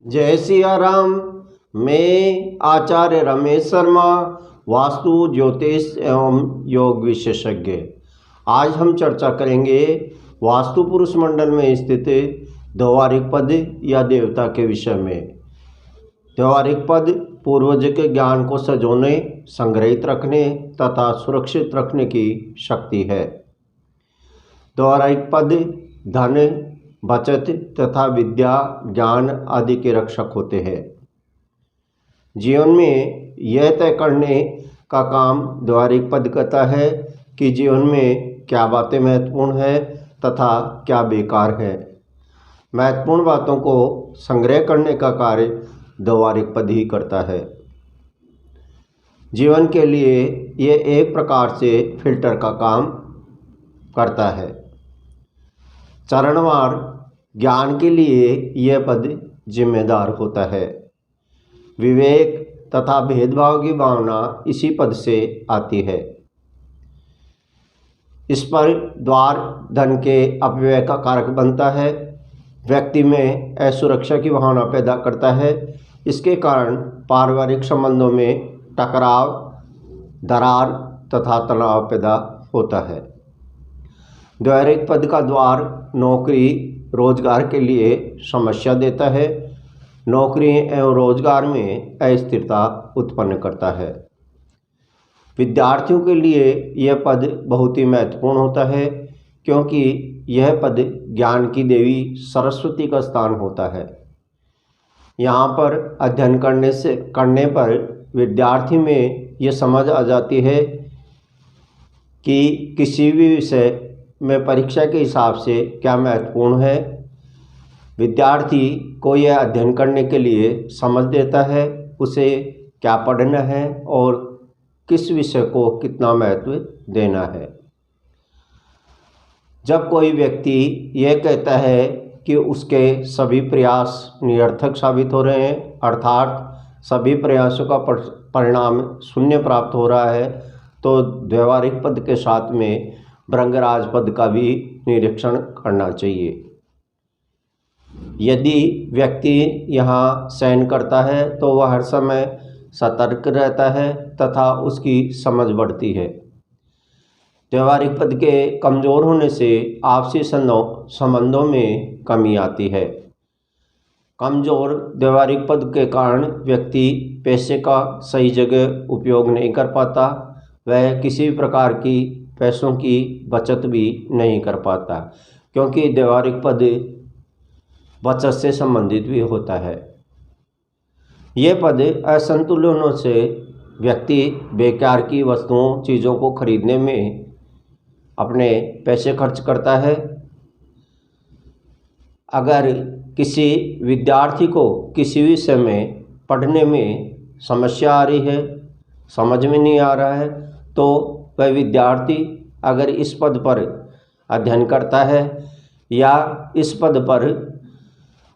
जय सिया राम। मैं आचार्य रमेश शर्मा, वास्तु ज्योतिष एवं योग विशेषज्ञ। आज हम चर्चा करेंगे वास्तु पुरुष मंडल में स्थित व्यवहारिक पद या देवता के विषय में। व्यवहारिक पद पूर्वज के ज्ञान को सजोने, संग्रहित रखने तथा सुरक्षित रखने की शक्ति है। व्यवहारिक पद धन, बचत तथा विद्या, ज्ञान आदि के रक्षक होते हैं। जीवन में यह तय करने का काम व्यवहारिक पद करता है कि जीवन में क्या बातें महत्वपूर्ण है तथा क्या बेकार है। महत्वपूर्ण बातों को संग्रह करने का कार्य व्यवहारिक पद ही करता है। जीवन के लिए यह एक प्रकार से फिल्टर का काम करता है। चरणवार ज्ञान के लिए यह पद जिम्मेदार होता है। विवेक तथा भेदभाव की भावना इसी पद से आती है। इस पर द्वार धन के अपव्यय का कारक बनता है। व्यक्ति में असुरक्षा की भावना पैदा करता है। इसके कारण पारिवारिक संबंधों में टकराव, दरार तथा तनाव पैदा होता है। व्यवहारिक पद का द्वार नौकरी रोजगार के लिए समस्या देता है। नौकरी एवं रोजगार में अस्थिरता उत्पन्न करता है। विद्यार्थियों के लिए यह पद बहुत ही महत्वपूर्ण होता है, क्योंकि यह पद ज्ञान की देवी सरस्वती का स्थान होता है। यहाँ पर अध्ययन करने पर विद्यार्थी में यह समझ आ जाती है कि किसी भी विषय में परीक्षा के हिसाब से क्या महत्वपूर्ण है। विद्यार्थी को यह अध्ययन करने के लिए समझ देता है उसे क्या पढ़ना है और किस विषय को कितना महत्व देना है। जब कोई व्यक्ति यह कहता है कि उसके सभी प्रयास निरर्थक साबित हो रहे हैं, अर्थात सभी प्रयासों का परिणाम शून्य प्राप्त हो रहा है, तो व्यवहारिक पद के साथ में भृंगराज पद का भी निरीक्षण करना चाहिए। यदि व्यक्ति यहाँ शयन करता है तो वह हर समय सतर्क रहता है तथा उसकी समझ बढ़ती है। व्यवहारिक पद के कमज़ोर होने से आपसी संबंधों में कमी आती है। कमज़ोर व्यवहारिक पद के कारण व्यक्ति पैसे का सही जगह उपयोग नहीं कर पाता। वह किसी भी प्रकार की पैसों की बचत भी नहीं कर पाता, क्योंकि व्यवहारिक पद बचत से संबंधित भी होता है। यह पद असंतुलन होने से व्यक्ति बेकार की वस्तुओं चीज़ों को खरीदने में अपने पैसे खर्च करता है। अगर किसी विद्यार्थी को किसी विषय में पढ़ने में समस्या आ रही है, समझ में नहीं आ रहा है, तो वह विद्यार्थी अगर इस पद पर अध्ययन करता है या इस पद पर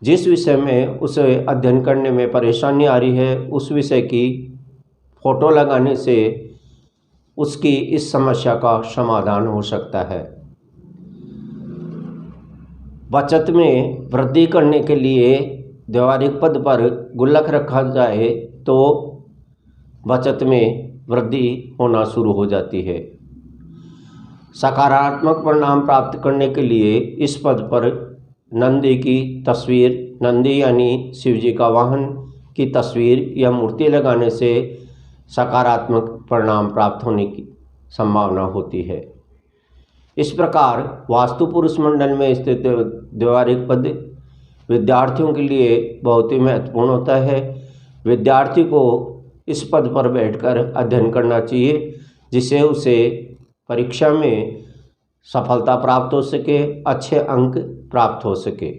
जिस विषय में उसे अध्ययन करने में परेशानी आ रही है उस विषय की फोटो लगाने से उसकी इस समस्या का समाधान हो सकता है। बचत में वृद्धि करने के लिए व्यवहारिक पद पर गुल्लक रखा जाए तो बचत में वृद्धि होना शुरू हो जाती है। सकारात्मक परिणाम प्राप्त करने के लिए इस पद पर नंदी की तस्वीर, नंदी यानी शिव जी का वाहन की तस्वीर या मूर्ति लगाने से सकारात्मक परिणाम प्राप्त होने की संभावना होती है। इस प्रकार वास्तु पुरुष मंडल में स्थित व्यवहारिक पद विद्यार्थियों के लिए बहुत ही महत्वपूर्ण होता है। विद्यार्थी को इस पद पर बैठकर अध्ययन करना चाहिए, जिससे उसे परीक्षा में सफलता प्राप्त हो सके, अच्छे अंक प्राप्त हो सके।